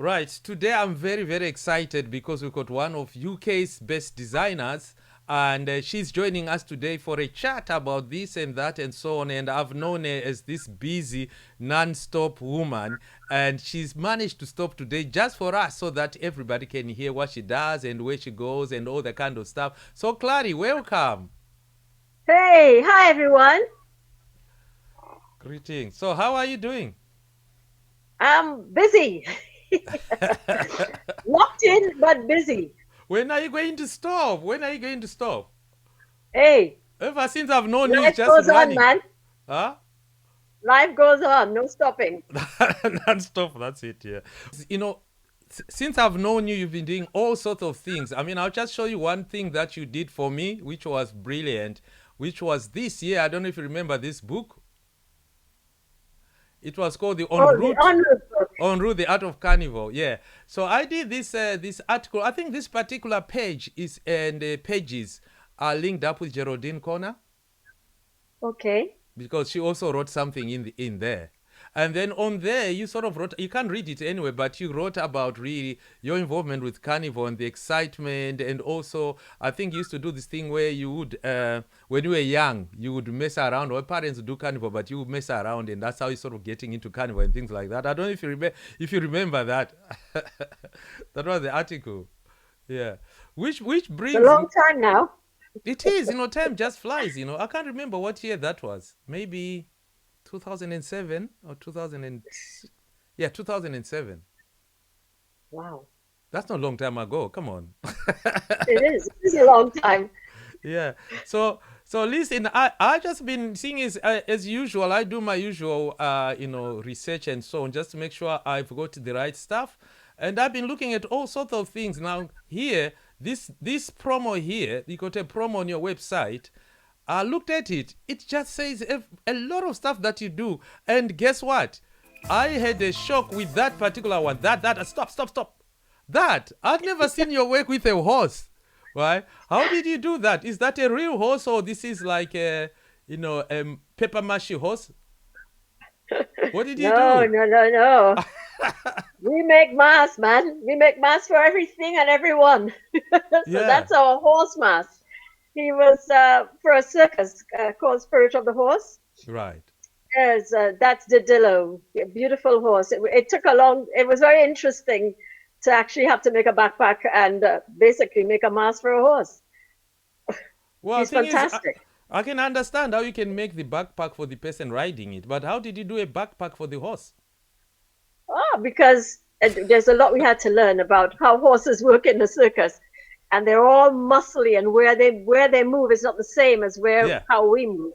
Right. Today I'm very, very excited because we've got one of UK's best designers, and she's joining us today for a chat about this and that and so on. And I've known her as this busy, non-stop woman, and she's managed to stop today just for us so that everybody can hear what she does and where she goes and all the kind of stuff. So, Clary, welcome. Hey, hi everyone. Greetings. So, how are you doing? I'm busy. Locked in, but busy. When are you going to stop? When are you going to stop? Hey, Ever since I've known you, it's life just goes on, running. man. Huh? Life goes on, no stopping. Non-stop, that's it, yeah. You know, since I've known you, you've been doing all sorts of things. I mean, I'll just show you one thing that you did for me, which was brilliant, which was this year. I don't know if you remember this book. It was called the Oh, the honor book. En route, the art of carnival. Yeah. So I did this article. I think this particular page is and the pages are linked up with Geraldine Corner, Okay. because she also wrote something in there. And then on there, you sort of wrote, you can't read it anyway, but you wrote about really your involvement with Carnival and the excitement. And also, I think you used to do this thing where you would, when you were young, you would mess around, or parents would do Carnival, but you would mess around. And that's how you sort of getting into Carnival and things like that. I don't know if you remember that. That was the article. Yeah. Which It's a brings, long time now. it is, time just flies, I can't remember what year that was. Maybe 2007 or 2000 yeah, 2007. Wow. That's not a long time ago, come on. It is. It is a long time. Yeah. So listen, I just been seeing is as usual. I do my usual research and so on, just to make sure I've got the right stuff. And I've been looking at all sorts of things. Now here, this promo here, you got a promo on your website. I looked at it. It just says a lot of stuff that you do. And guess what? I had a shock with that particular one. That stop. That I've never seen your work with a horse. Right? How did you do that? Is that a real horse, or this is like a paper mache horse? What did you No, do? no, no, no. We make masks, man. We make masks for everything and everyone. So Yeah. that's our horse mask. He was for a circus called Spirit of the Horse. Right. Yes, that's the Dillo, a beautiful horse. It took a long, it was very interesting to actually have to make a backpack and basically make a mask for a horse. Well, He's thing is, fantastic. I can understand how you can make the backpack for the person riding it, but how did you do a backpack for the horse? Oh, because there's a lot we had to learn about how horses work in the circus, and they're all muscly, and where they move is not the same as where Yeah. how we move.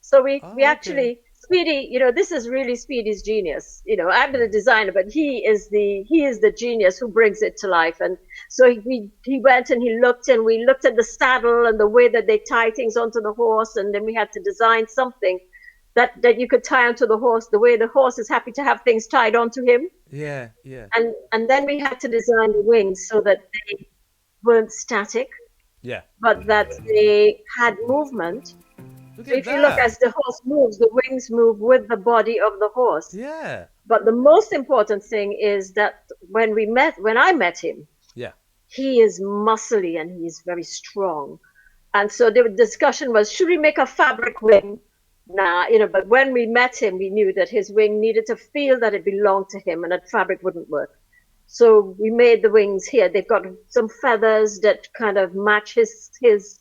So we Oh, okay. actually Speedy, this is really Speedy's genius. I'm the designer, but he is the genius who brings it to life. And so he went and he looked, and we looked at the saddle and the way that they tie things onto the horse, and then we had to design something that you could tie onto the horse the way the horse is happy to have things tied onto him. Yeah, yeah, And then we had to design the wings so that they weren't static, yeah. but that they had movement. Look So at if you look that. as the horse moves, the wings move with the body of the horse. Yeah, But the most important thing is that when I met him, yeah. he is muscly and he is very strong. And so the discussion was, should we make a fabric wing? Nah, but when we met him, we knew that his wing needed to feel that it belonged to him and that fabric wouldn't work. So we made the wings here. They've got some feathers that kind of match his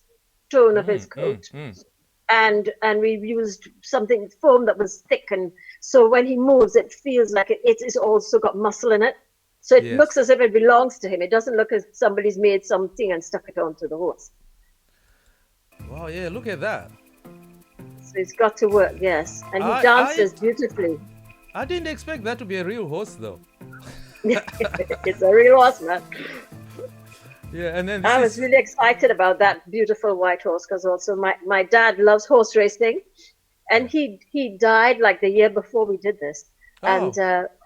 tone of his Mm, mm, coat. mm. And we used something foam that was thick, and so when he moves it feels like it is also got muscle in it, so it Yes. looks as if it belongs to him. It doesn't look as somebody's made something and stuck it onto the horse. Wow, yeah, look at that. So it's got to work, yes, and he I I dances beautifully. I didn't expect that to be a real horse though. It's a real horse, man. Yeah, and then this I was is really excited about that beautiful white horse because also my dad loves horse racing, and he died like the year before we did this, oh.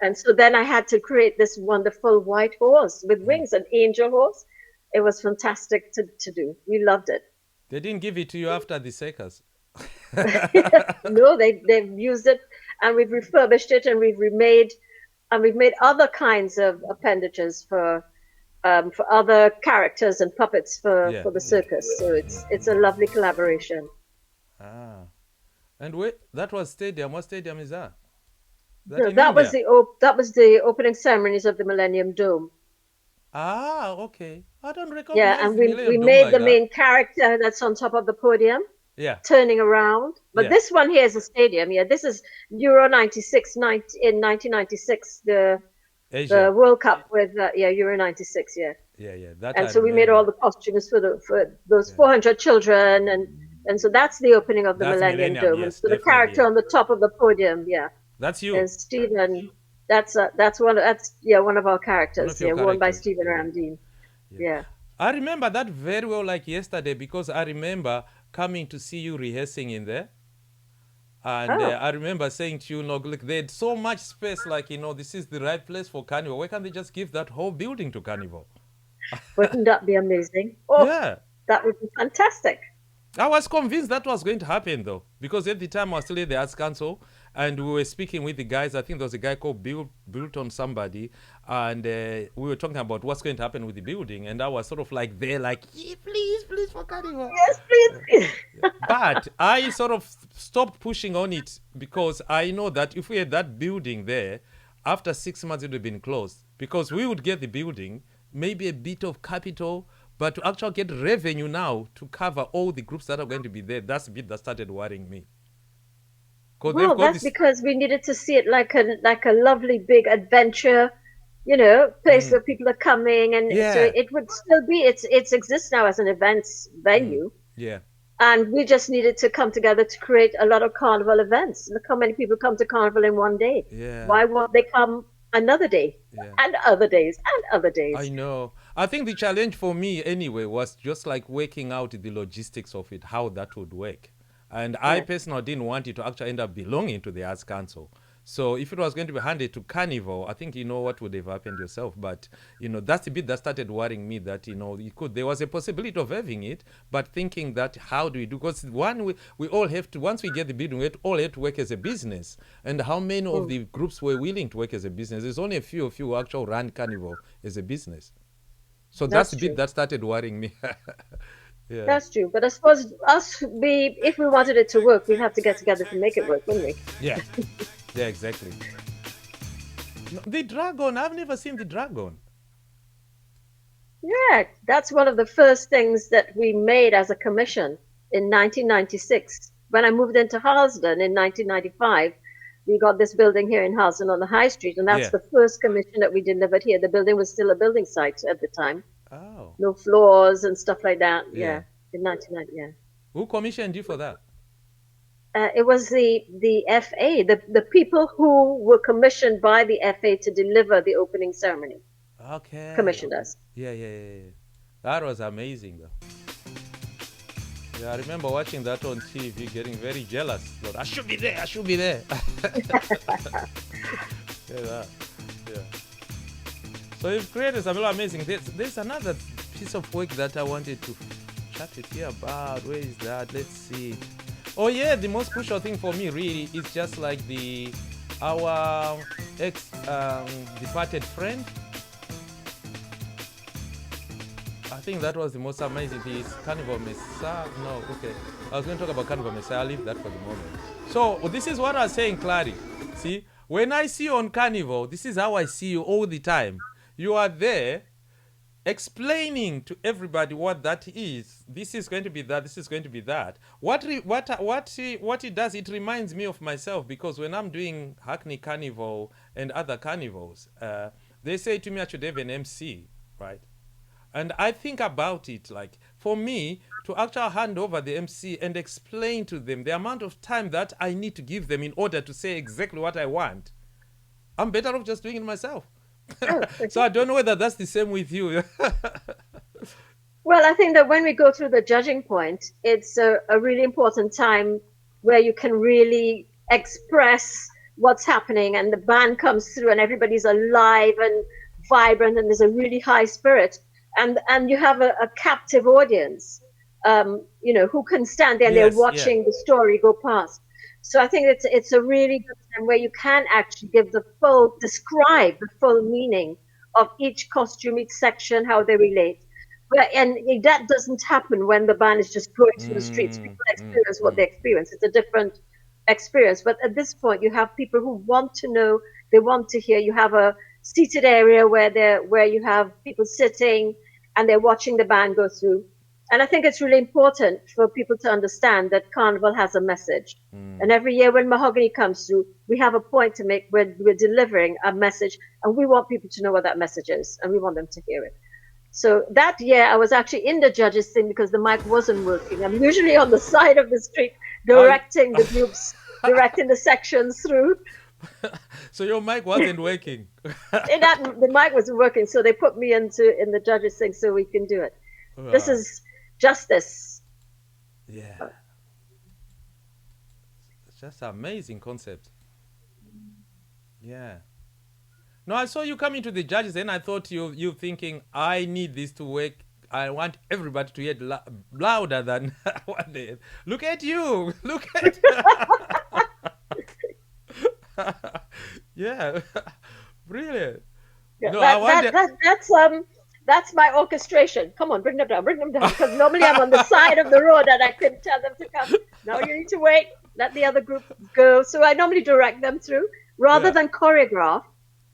and so then I had to create this wonderful white horse with Mm. wings, an angel horse. It was fantastic to do. We loved it. They didn't give it to you after the circus. No, they've used it, and we've refurbished it, and we've remade. and we've made other kinds of appendages for other characters and puppets Yeah, for the yeah. circus. So it's a lovely collaboration. Ah. And wait, that was stadium. What stadium is that? That No, in India? that was the opening ceremonies of the Millennium Dome. Ah, okay. I don't Yeah, recognize and the we Millennium Dome made like the that. main character that's on top of the podium Yeah, turning around. But yeah. this one here is a stadium. Yeah, this is Euro 96 in 1996, the Asia. World Cup with Euro 96. Yeah, Yeah, yeah. That and I so we made all remember. the costumes for those Yeah. 400 children, and so that's the opening of the That's Millennium Millennium. Dome. And Yes, so the definitely. character Yeah. on the top of the podium, yeah, That's you. is Stephen. That's one of our One characters. of your Yeah, worn by characters. Stephen Yeah, Ramdeen. yeah. Yeah. I remember that very well, like yesterday, because I remember coming to see you rehearsing in there. And Oh, I remember saying to you, no, look, they had so much space, like, this is the right place for Carnival. Why can't they just give that whole building to Carnival? wouldn't that be amazing? Oh, Yeah. that would be fantastic. I was convinced that was going to happen, though, because at the time I was still at the Arts Council, and we were speaking with the guys. I think there was a guy called Built on somebody, and we were talking about what's going to happen with the building, and I was sort of like there, like, yeah, please, please, for Carnival. Yes, please. But I sort of stopped pushing on it because I know that if we had that building there, after 6 months it would have been closed, because we would get the building, maybe a bit of capital, but to actually get revenue now to cover all the groups that are going to be there, that's the bit that started worrying me. Because they've Well, got that's this. because we needed to see it like a lovely big adventure, place where people are coming, and so Yeah. it would still be it exists now as an events venue, Yeah. and we just needed to come together to create a lot of carnival events. Look how many people come to carnival in one day. Yeah. Why won't they come another day, Yeah. and other days, and other I days? know. I think the challenge for me anyway was just like working out the logistics of it, how that would work. And I Yeah. personally didn't want it to actually end up belonging to the Arts Council. So if it was going to be handed to Carnival, I think you know what would have happened yourself. But that's the bit that started worrying me, that there was a possibility of having it, but thinking that how do we do? Because one, we all have to, once we get the building, we all have to work as a business. And how many of Mm, the groups were willing to work as a business? There's only a few of you who actually run Carnival as a business. So that's that's the bit true. that started worrying me. Yeah. That's true. But I suppose if we wanted it to work, we'd have to get together to make it work, wouldn't we? Yeah. Yeah, exactly. No, the dragon, I've never seen the dragon. Yeah, that's one of the first things that we made as a commission in 1996. When I moved into Harlesden in 1995, we got this building here in Harlesden on the High Street, and that's Yeah. the first commission that we delivered here. The building was still a building site at the time, Oh. no floors and stuff like that. Yeah. Yeah, in 1990. Yeah, Who commissioned you for that? it was the FA, the people who were commissioned by the FA to deliver the opening ceremony, Okay. commissioned us. Yeah, yeah, yeah, yeah. That was amazing, though. Yeah, I remember watching that on TV, getting very jealous. Thought, I should be there. I should be there. Yeah, yeah. So you've created something amazing. There's another piece of work that I wanted to chat with you about. Where is that? Let's see. Oh yeah, the most crucial thing for me really is just like our ex departed friend. I think that was the most amazing thing. Is Carnival Messiah? No, okay. I was going to talk about Carnival Messiah. I'll leave that for the moment. So this is what I was saying, Clary. See, when I see you on Carnival, this is how I see you all the time. You are there explaining to everybody what that is. This is going to be that. This is going to be that. What it does, it reminds me of myself, because when I'm doing Hackney Carnival and other carnivals, they say to me I should have an MC, right? And I think about it like, for me to actually hand over the MC and explain to them the amount of time that I need to give them in order to say exactly what I want, I'm better off just doing it myself. Oh, So I don't know whether that's the same with you. well, I think that when we go through the judging point, it's a really important time where you can really express what's happening, and the band comes through and everybody's alive and vibrant, and there's a really high spirit, and you have a captive audience, who can stand there and they're Yes, yeah. watching the story go past. So I think it's a really good and where you can actually describe the full meaning of each costume, each section, how they relate. And that doesn't happen when the band is just going through the streets. People experience what they experience. It's a different experience. But at this point, you have people who want to know, they want to hear. You have a seated area where you have people sitting and they're watching the band go through. And I think it's really important for people to understand that Carnival has a message. And every year when Mahogany comes through, we have a point to make where we're delivering a message, and we want people to know what that message is, and we want them to hear it. So that year, I was actually in the judges' thing because the mic wasn't working. I'm usually on the side of the street directing the groups, directing the sections through. So your mic wasn't working. The mic wasn't working, so they put me in the judges' thing so we can do it. This is justice. Yeah. It's just an amazing concept. Yeah. No, I saw you coming to the judges, and I thought you thinking, I need this to work. I want everybody to get louder than what they. Look at you! Look at. Yeah, brilliant. Yeah, no, that's my orchestration. Come on, bring them down, because normally I'm on the side of the road and I can tell them to come. Now you need to wait, let the other group go. So I normally direct them through rather than choreograph.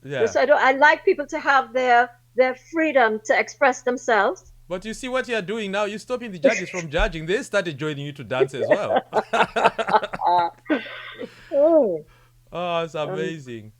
Yeah. So I like people to have their freedom to express themselves. But you see what you're doing now, you're stopping the judges from judging. They started joining you to dance as well. Oh, it's amazing.